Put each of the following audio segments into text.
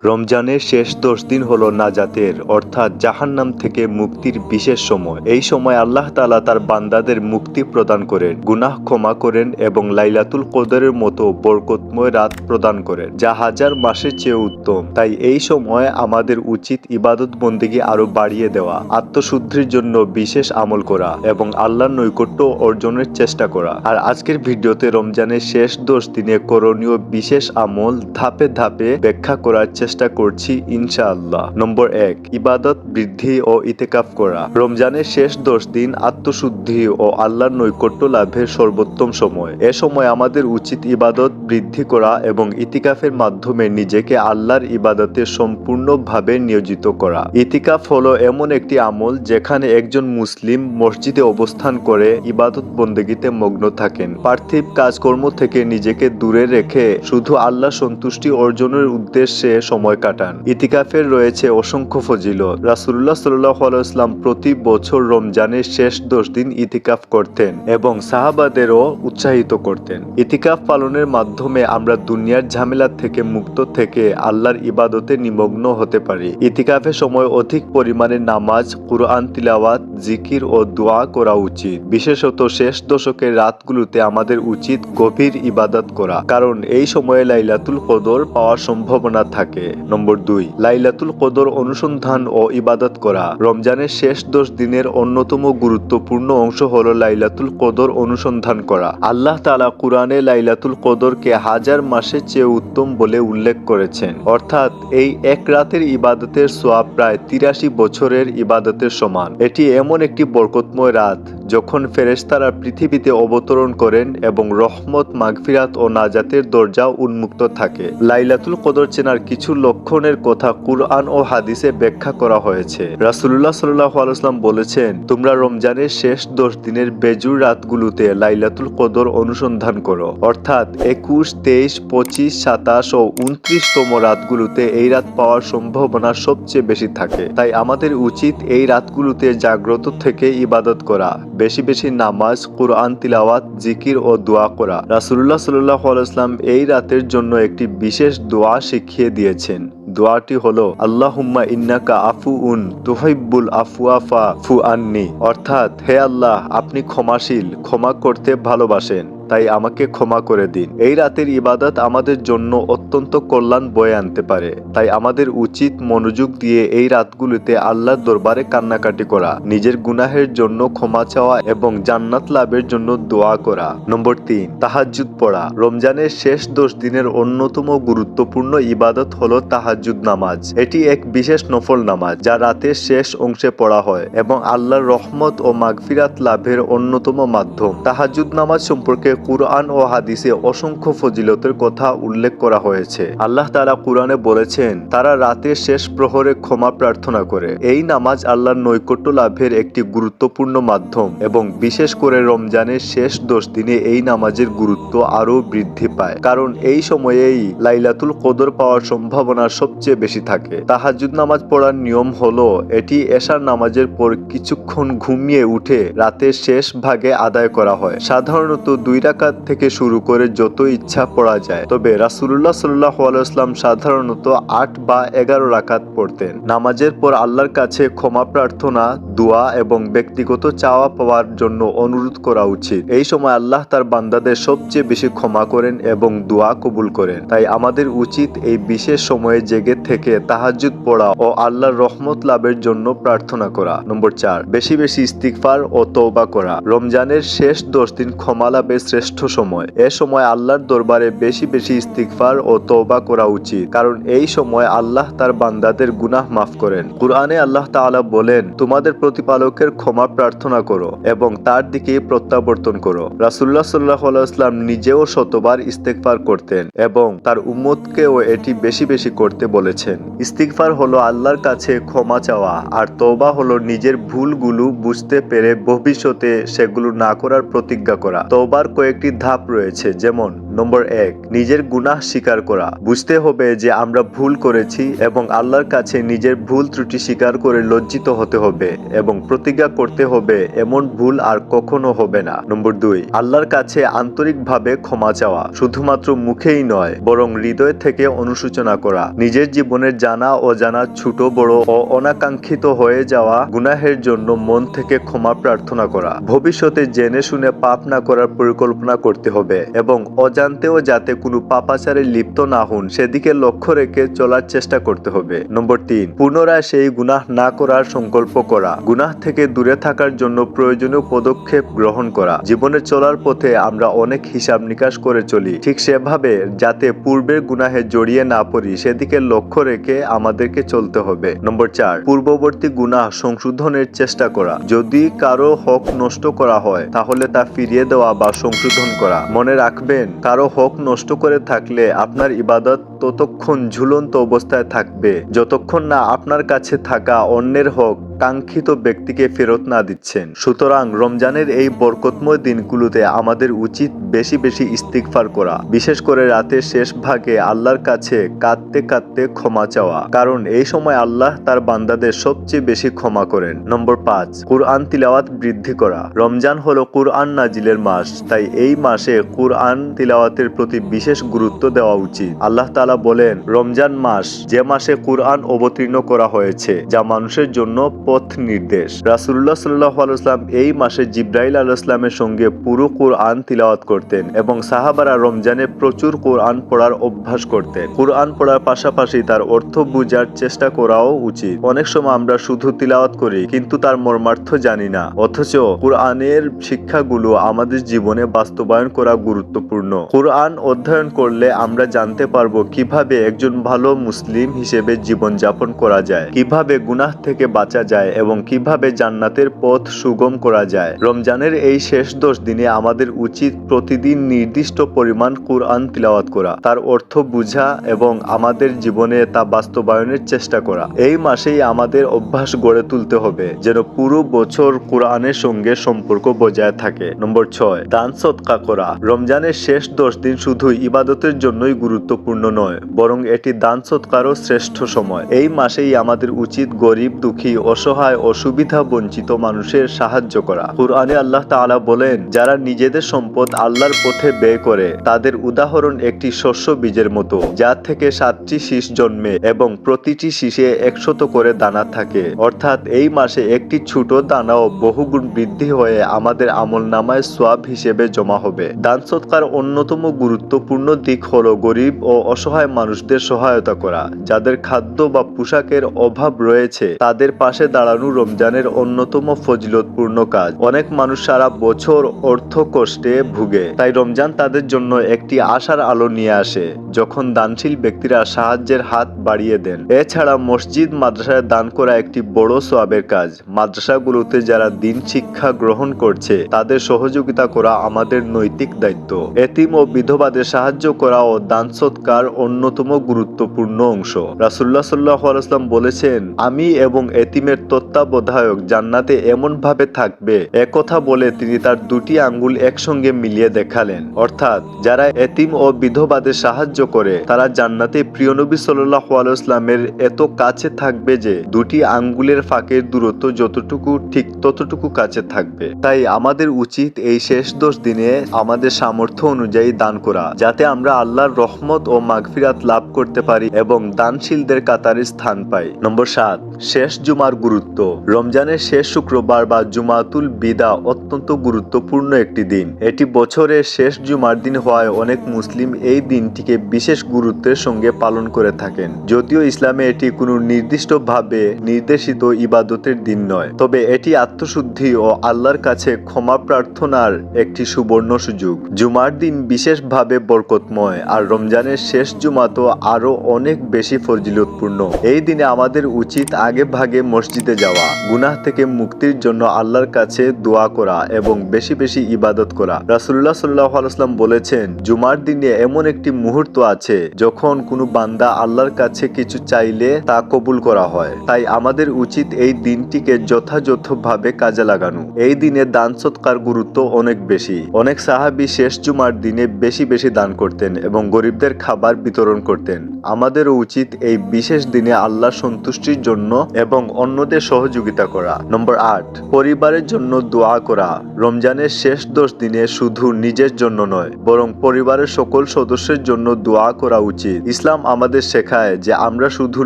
রমজানের শেষ ১০ দিন হলো নাজাতের অর্থাৎ জাহান্নাম থেকে মুক্তির বিশেষ সময়। এই সময় আল্লাহ তাআলা তার বান্দাদের মুক্তি প্রদান করেন, গুনাহ ক্ষমা করেন এবং লাইলাতুল কদরের মতো বরকতময় রাত প্রদান করেন, যা হাজার মাসের চেয়ে উত্তম। তাই এই সময় আমাদের উচিত ইবাদত বন্দেগী আরো বাড়িয়ে দেওয়া, আত্মশুদ্ধির জন্য বিশেষ আমল করা এবং আল্লাহর নৈকট্য অর্জনের চেষ্টা করা। আর আজকের ভিডিওতে রমজানের শেষ ১০ দিনে করণীয় বিশেষ আমল ধাপে ধাপে ব্যাখ্যা করার চেষ্টা করছি ইনশাআল্লাহ। নম্বর ১, ইবাদত বৃদ্ধি ও ইতিকাফ করা। রমজানের শেষ ১০ দিন আত্মশুদ্ধি ও আল্লাহর নৈকট্য লাভের সর্বোত্তম সময়। এ সময় আমাদের উচিত ইবাদত বৃদ্ধি করা এবং ইতিকাফের মাধ্যমে নিজেকে আল্লাহর ইবাদতে সম্পূর্ণভাবে নিয়োজিত করা। ইতিকাফ হলো এমন একটি আমল যেখানে একজন মুসলিম মসজিদে অবস্থান করে ইবাদত বন্দেগীতে মগ্ন থাকেন, পার্থিব কাজকর্ম থেকে নিজেকে দূরে রেখে শুধু আল্লাহ সন্তুষ্টি অর্জনের উদ্দেশ্যে সময় কাটান। ইতিকাফের রয়েছে অসংখ্য ফজিলত। রাসূলুল্লাহ সাল্লাল্লাহু আলাইহি ওয়াসাল্লাম প্রতি বছর রমজানের শেষ ১০ দিন ইতিকাফ করতেন এবং সাহাবাদেরও উৎসাহিত করতেন। ইতিকাফ পালনের মাধ্যমে আমরা দুনিয়ার ঝামেলা থেকে মুক্ত থেকে আল্লাহর ইবাদতে নিমগ্ন হতে পারি। ইতিকাফের সময় অধিক পরিমাণে নামাজ, কুরআন তিলাওয়াত, জিকির ও দোয়া করা উচিত। বিশেষত শেষ দশকের রাতগুলোতে আমাদের উচিত গভীর ইবাদত করা, কারণ এই সময়ে লাইলাতুল কদর পাওয়ার সম্ভাবনা থাকে। নম্বর ২, লাইলাতুল কদর অনুসন্ধান ও ইবাদত করা। রমজানের শেষ ১০ দিনের অন্যতম গুরুত্বপূর্ণ অংশ হলো লাইলাতুল কদর অনুসন্ধান করা। আল্লাহ তাআলা কুরআনে লাইলাতুল কদরকে হাজার মাসের চেয়ে উত্তম বলে উল্লেখ করেছেন, অর্থাৎ এই এক রাতের ইবাদতের সওয়াব প্রায় ৮৩ বছরের ইবাদতের সমান। এটি এমন একটি বরকতময় রাত যখন ফেরেশতারা পৃথিবীতে অবতরণ করেন এবং রহমত, মাগফিরাত ও নাজাতের দরজা উন্মুক্ত থাকে। লাইলাতুল কদর চেনার কিছু লক্ষণের কথা কুরআন ও হাদিসে ব্যাখ্যা করা হয়েছে। রাসূলুল্লাহ সাল্লাল্লাহু আলাইহি ওয়াসাল্লাম বলেছেন, তোমরা রমজানের শেষ ১০ দিনের বেজুর রাতগুলোতে লাইলাতুল কদর অনুসন্ধান করো, অর্থাৎ ২১, ২৩, ২৫, ২৭ ও ২৯তম রাতগুলোতে এই রাত পাওয়ার সম্ভাবনা সবচেয়ে বেশি থাকে। তাই আমাদের উচিত এই রাতগুলোতে জাগ্রত থেকে ইবাদত করা, বেশি বেশি নামাজ, কুরআন তিলাওয়াত, জিকির ও দোয়া করা। রাসূলুল্লাহ সাল্লাল্লাহু আলাইহি ওয়াসাল্লাম এই রাতের জন্য একটি বিশেষ দোয়া শিখিয়ে দিয়েছেন। দোয়াটি হলো আল্লাহুম্মা ইন্নাকা আফুউন তুহিব্বুল আফওয়া ফা'ফু আন্নি, অর্থাৎ হে আল্লাহ, আপনি ক্ষমাশীল, ক্ষমা করতে ভালোবাসেন, তাই আমাকে ক্ষমা করে দিন। এই রাতের ইবাদত আমাদের জন্য অত্যন্ত কল্যাণ বয়ে আনতে পারে। তাই আমাদের উচিত মনোযোগ দিয়ে এই রাতগুলোতে আল্লাহর দরবারে কান্নাকাটি করা, নিজের গুনাহের জন্য ক্ষমা চাওয়া এবং জান্নাত লাভের জন্য দোয়া করা। নম্বর ৩, তাহাজ্জুদ পড়া। রমজানের শেষ ১০ দিনের অন্যতম গুরুত্বপূর্ণ ইবাদত হলো তাহাজ্জুদ নামাজ। এটি এক বিশেষ নফল নামাজ যা রাতের শেষ অংশে পড়া হয় এবং আল্লাহর রহমত ও মাগফিরাত লাভের অন্যতম মাধ্যম। তাহাজ্জুদ নামাজ সম্পর্কে কুরআন ও হাদিসে অসংখ্য ফজিলতের কথা উল্লেখ করা হয়েছে। আল্লাহ তাআলা কুরআনে বলেছেন, তারা রাতের শেষ প্রহরে ক্ষমা প্রার্থনা করে। এই নামাজ আল্লাহর নৈকট্য লাভের একটি গুরুত্বপূর্ণ মাধ্যম এবং বিশেষ করে রমজানের শেষ ১০ দিনে এই নামাজের গুরুত্ব আরও বৃদ্ধি পায়, কারণ এই সময়েই লাইলাতুল কদর পাওয়ার সম্ভাবনা সবচেয়ে বেশি থাকে। তাহাজ্জুদ নামাজ পড়ার নিয়ম হলো, এটি এশার নামাজের পর কিছুক্ষণ ঘুমিয়ে উঠে রাতের শেষ ভাগে আদায় করা হয়। সাধারণত ২ রাকাত থেকে শুরু করে যত ইচ্ছা পড়া যায়, তবে রাসূলুল্লাহ সাল্লাল্লাহু আলাইহি ওয়াসাল্লাম সাধারণত ৮ বা ১১ রাকাত পড়তেন। নামাজের পর আল্লাহর কাছে ক্ষমা প্রার্থনা, দোয়া এবং ব্যক্তিগত চাওয়া পাওয়ার জন্য অনুরোধ করা উচিত। এই সময় আল্লাহ তার বান্দাদের সবচেয়ে বেশি ক্ষমা করেন এবং দোয়া কবুল করেন। তাই আমাদের উচিত এই বিশেষ সময়ে জেগে থেকে তাহাজ্জুদ পড়া ও আল্লাহর রহমত লাভের জন্য প্রার্থনা করা। নম্বর ৪, বেশি বেশি ইস্তিগফার ও তওবা করা। রমজানের শেষ ১০ দিন ক্ষমা লাভের শ্রেষ্ঠ সময়। এ সময় আল্লাহর দরবারে বেশি বেশি ইস্তিগফার ও তওবা করা উচিত, কারণ এই সময় আল্লাহ তার বান্দাদের গুনাহ মাফ করেন। কুরআনে আল্লাহ তাআলা বলেন, তোমাদের প্রতিপালকের ক্ষমা প্রার্থনা করো এবং তার দিকে প্রত্যাবর্তন করো। রাসূলুল্লাহ সাল্লাল্লাহু আলাইহি ওয়াসাল্লাম নিজেও শতবার ইস্তিগফার করতেন এবং তার উম্মতকেও এটি বেশি বেশি করতে বলেছেন। ইস্তিগফার হলো আল্লাহর কাছে ক্ষমা চাওয়া, আর তওবা হলো নিজের ভুলগুলো বুঝতে পেরে ভবিষ্যতে সেগুলো না করার প্রতিজ্ঞা করা। তওবার কয়েকটি ধাপ রয়েছে, যেমন নম্বর 1, নিজের গুনাহ স্বীকার করা। বুঝতে হবে যে আমরা ভুল করেছি এবং আল্লাহর কাছে নিজের ভুল ত্রুটি স্বীকার করে লজ্জিত হতে হবে এবং প্রতিজ্ঞা করতে হবে এমন ভুল আর কখনো হবে না। নম্বর 2, আল্লাহর কাছে আন্তরিকভাবে ক্ষমা চাওয়া, শুধুমাত্র মুখেই নয় বরং হৃদয় থেকে অনুশোচনা করা। নিজের জীবনের জানা অজানা, ছোট বড় ও অনাকাঙ্ক্ষিত হয়ে যাওয়া গুনাহের জন্য মন থেকে ক্ষমা প্রার্থনা করা। ভবিষ্যতে জেনে শুনে পাপ না করার পরিকল্পনা করতে হবে এবং অজান্তেও যাতে কোনো পাপাচারে লিপ্ত না হন সেদিকে লক্ষ্য রেখে চলার চেষ্টা করতে হবে। নম্বর 3, পুনরায় সেই গুনাহ না করার সংকল্প করা। গুনাহ থেকে দূরে থাকার জন্য প্রয়োজনীয় পদক্ষেপ গ্রহণ করা। জীবনে চলার পথে আমরা অনেক হিসাব নিকাশ করে চলি, ঠিক সেভাবে যাতে পূর্বের গুনাহে জড়িয়ে না পড়ি সেদিকে লক্ষ্য রেখে আমাদেরকে চলতে হবে। নম্বর 4, পূর্ববর্তী গুনাহ সংশোধনের চেষ্টা করা। যদি কারো হক নষ্ট করা হয় তাহলে তা ফিরিয়ে দেওয়া বা সংশোধন করা। মনে রাখবেন, কারো হক নষ্ট করে থাকলে আপনার ইবাদত ততক্ষণ ঝুলন্ত অবস্থায় থাকবে যতক্ষণ না আপনার কাছে থাকা অন্যের হক কাঙ্ক্ষিত ব্যক্তিকে ফেরত না দিচ্ছেন। সুতরাং রমজানের এই বরকতময় দিনগুলোতে আমাদের উচিত বেশি বেশি ইস্তিগফার করা, বিশেষ করে রাতের শেষ ভাগে আল্লাহর কাছে কাঁদতে কাঁদতে ক্ষমা চাওয়া, কারণ এই সময় আল্লাহ তার বান্দাদের সবচেয়ে বেশি ক্ষমা করেন। নম্বর 5, কুরআন তিলাওয়াত বৃদ্ধি করা। রমজান হলো কুরআন নাজিলের মাস, তাই এই মাসে কুরআন তিলাওয়াতের প্রতি বিশেষ গুরুত্ব দেওয়া উচিত। আল্লাহ তাআলা বলেন, রমজান মাস যে মাসে কুরআন অবতীর্ণ করা হয়েছে, যা মানুষের জন্য পথ নির্দেশ। রাসূলুল্লাহ সাল্লাল্লাহু আলাইহি ওয়াসাল্লাম এই মাসে জিবরাইল আলাইহিস সালামের সঙ্গে পুরো কুরআন তিলাওয়াত করতেন এবং সাহাবারা রমজানে প্রচুর কুরআন পড়ার অভ্যাস করতেন। কুরআন পড়ার পাশাপাশি তার অর্থ বোঝার চেষ্টা করাও উচিত। অনেক সময় আমরা শুধু তিলাওয়াত করি কিন্তু তার মর্মার্থ জানি না, অথচ কুরআনের শিক্ষাগুলো আমাদের জীবনে বাস্তবায়ন করা গুরুত্বপূর্ণ। কুরআন অধ্যয়ন করলে আমরা জানতে পারবো কিভাবে একজন ভালো মুসলিম হিসেবে জীবন যাপন করা যায়, কিভাবে গুনাহ থেকে বাঁচা যায় এবং কিভাবে জান্নাতের পথ সুগম করা যায়। রমজানের এই শেষ 10 দিনে আমাদের উচিত প্রতিদিন নির্দিষ্ট পরিমাণ কুরআন তিলাওয়াত করা, তার অর্থ বোঝা এবং আমাদের জীবনে তা বাস্তবায়নের চেষ্টা করা। এই মাসেই আমাদের অভ্যাস গড়ে তুলতে হবে যেন পুরো বছর কুরআনের সঙ্গে সম্পর্ক বজায় থাকে। নম্বর 6, দান সদকা করা। রমজানের শেষ 10 দিন শুধু ইবাদতের জন্যই গুরুত্বপূর্ণ নয়, বরং এটি দান সদকারও শ্রেষ্ঠ সময়। এই মাসেই আমাদের উচিত গরিব, দুঃখী, অসহায় ও সুবিধা বঞ্চিত মানুষের সাহায্য করা। কুরআনে আল্লাহ তাআলা বলেন, যারা নিজেদের সম্পদ আল্লাহর পথে ব্যয় করে তাদের উদাহরণ একটি শস্য বীজের মতো, যার থেকে 7টি শীষ জন্মে এবং প্রতিটি শীষে 100 করে দানা থাকে। অর্থাৎ এই মাসে একটি ছোট দানাও বহুগুণ বৃদ্ধি হয়ে আমাদের আমলনামায় সওয়াব হিসেবে জমা হবে। দান সদকার অন্যতম গুরুত্বপূর্ণ দিক হলো গরিব ও অসহায় মানুষদের সহায়তা করা। যাদের খাদ্য বা পোশাকের অভাব রয়েছে তাদের পাশে দাঁড়ানো রমজানের অন্যতম ফজিলতপূর্ণ কাজ। অনেক মানুষ সারা বছর অর্থ কষ্টে ভুগে, তাই রমজান তাদের জন্য একটি আশার আলো নিয়ে আসে যখন দানশীল ব্যক্তিরা সাহায্যের হাত বাড়িয়ে দেন। এছাড়া মসজিদ মাদ্রাসায় দান করা একটি বড় সওয়াবের কাজ। মাদ্রাসাগুলোতে যারা দিন শিক্ষা গ্রহণ করছে তাদের সহযোগিতা করা আমাদের নৈতিক দায়িত্ব। এতিম ও বিধবাদের সাহায্য করা ও দান সদকার অন্যতম গুরুত্বপূর্ণ অংশ। রাসূলুল্লাহ সাল্লাল্লাহু আলাইহি ওয়াসাল্লাম বলেছেন, আমি এবং এতিমের তত্ত্বাবধায়ক জান্নাতে এমন ভাবে থাকবে। একথা বলে তিনি তার 2টি আঙ্গুল একসঙ্গে মিলিয়ে দেখালেন। অর্থাৎ যারা এতিম ও বিধবাদের সাহায্য করে তারা জান্নাতে প্রিয় নবী সাল্লাল্লাহু আলাইহি ওয়াসাল্লামের এত কাছে থাকবে যে 2টি আঙ্গুলের ফাঁকের দূরত্ব যতটুকু ঠিক ততটুকু কাছে থাকবে। তাই আমাদের উচিত এই শেষ 10 দিনে আমাদের সামর্থ্য অনুযায়ী দান করা, যাতে আমরা আল্লাহর রহমত ও মাগফিরাত লাভ করতে পারি এবং দানশীলদের কাতারে স্থান পাই। নম্বর 7, শেষ জুমার গুরুত্ব। রমজানের শেষ শুক্রবার বা জুমাতুল বিদা অত্যন্ত গুরুত্বপূর্ণ একটি দিন। এটি বছরের শেষ জুমার দিন হওয়ায় অনেক মুসলিম এই দিনটিকে বিশেষ গুরুত্বের সঙ্গে পালন করে থাকেন। যদিও ইসলামে এটি কোনো নির্দিষ্টভাবে নির্দেশিত ইবাদতের দিন নয়, তবে এটি আত্মশুদ্ধি ও আল্লাহর কাছে ক্ষমা প্রার্থনার একটি সুবর্ণ সুযোগ। জুমার দিন বিশেষভাবে বরকতময়, আর রমজানের শেষ জুমা তো আরো অনেক বেশি ফজিলতপূর্ণ। এই দিনে আমাদের উচিত আগে ভাগে মসজিদে যাওয়া, গুনাহ থেকে মুক্তির জন্য আল্লাহর কাছে দোয়া করা এবং বেশি বেশি ইবাদত করা। রাসূলুল্লাহ সাল্লাল্লাহু আলাইহি ওয়াসাল্লাম বলেছেন, জুমার দিনে এমন একটি মুহূর্ত আছে যখন কোনো বান্দা আল্লাহর কাছে কিছু চাইলে তা কবুল করা হয়। তাই আমাদের উচিত এই দিনটিকে যথাযথভাবে কাজে লাগানো। এই দিনে দান সৎকার গুরুত্ব অনেক বেশি। অনেক সাহাবী শেষ জুমার দিনে বেশি বেশি দান করতেন এবং গরিবদের খাবার বিতরণ করতেন। আমাদেরও উচিত এই বিশেষ দিনে আল্লাহর সন্তুষ্টির জন্য এবং অন্যদের সহযোগিতা করা। নম্বর 8, পরিবারের জন্য দোয়া করা। রমজানের শেষ 10 দিনে শুধু নিজের জন্য নয়, বরং পরিবারের সকল সদস্যের জন্য দোয়া করা উচিত। ইসলাম আমাদের শেখায় যে আমরা শুধু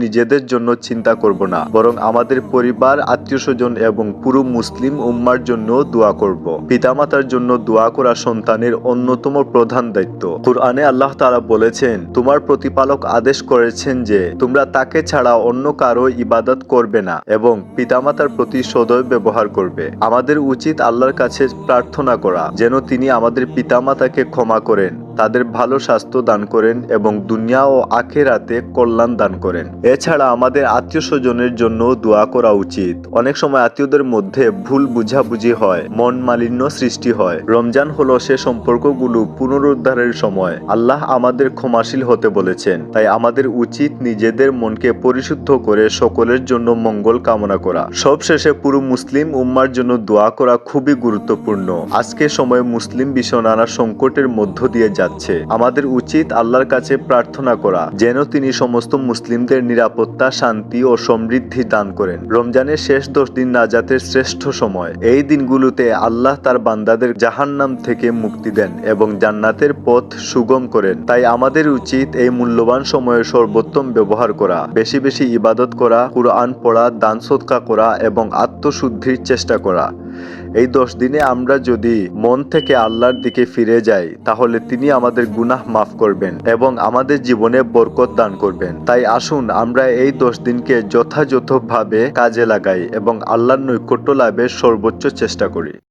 নিজেদের জন্য চিন্তা করব না, বরং আমাদের পরিবার, আত্মীয়স্বজন এবং পুরো মুসলিম উম্মার জন্য দোয়া করব। পিতামাতার জন্য দোয়া করা সন্তানের অন্যতম প্রধান দায়িত্ব। কুরআনে আল্লাহ তাআলা বলেছেন, তোমার প্রতিপালক আদেশ করেছেন যে তোমরা তাকে ছাড়া অন্য কারো ইবাদত করবে না এবং পিতামাতার প্রতি সদয় ব্যবহার করবে। আমাদের উচিত আল্লাহর কাছে প্রার্থনা করা যেন তিনি আমাদের পিতামাতাকে ক্ষমা করেন, তাদের ভালো স্বাস্থ্য দান করেন এবং দুনিয়া ও আখিরাতে কল্যাণ দান করেন। এছাড়া আমাদের আত্মীয় স্বজনের জন্য দোয়া করা উচিত। অনেক সময় আত্মীয়দের মধ্যে ভুল বুঝাবুঝি হয়, মন মালিন্য সৃষ্টি হয়। রমজান হলো সে সম্পর্কগুলো পুনরুদ্ধারের সময়। আল্লাহ আমাদের ক্ষমাশীল হতে বলেছেন, তাই আমাদের উচিত নিজেদের মনকে পরিশুদ্ধ করে সকলের জন্য মঙ্গল কামনা করা। সবশেষে পুরো মুসলিম উম্মার জন্য দোয়া করা খুবই গুরুত্বপূর্ণ। আজকের সময়ে মুসলিম বিশ্ব নানা সংকটের মধ্য দিয়ে যাচ্ছে। আমাদের উচিত আল্লাহর কাছে প্রার্থনা করা যেন তিনি সমস্ত মুসলিমদের নিরাপত্তা, শান্তি ও সমৃদ্ধি দান করেন। রমজানের শেষ 10 দিন নাজাতের শ্রেষ্ঠ সময়। এই দিনগুলোতে আল্লাহ তার বান্দাদের জাহান্নাম থেকে মুক্তি দেন এবং জান্নাতের পথ সুগম করেন। তাই আমাদের উচিত এই মূল্যবান সময়ে সর্বোত্তম ব্যবহার করা, বেশি বেশি ইবাদত করা, কুরআন পড়া, দান সদকা করা এবং আত্মশুদ্ধির চেষ্টা করা। এই 10 দিনে আমরা যদি মন থেকে আল্লাহর দিকে ফিরে যাই, তাহলে তিনি আমাদের গুনাহ মাফ করবেন এবং আমাদের জীবনে বরকত দান করবেন। তাই আসুন আমরা এই 10 দিনকে যথাযথভাবে কাজে লাগাই এবং আল্লাহর নৈকট্য লাভের সর্বোচ্চ চেষ্টা করি।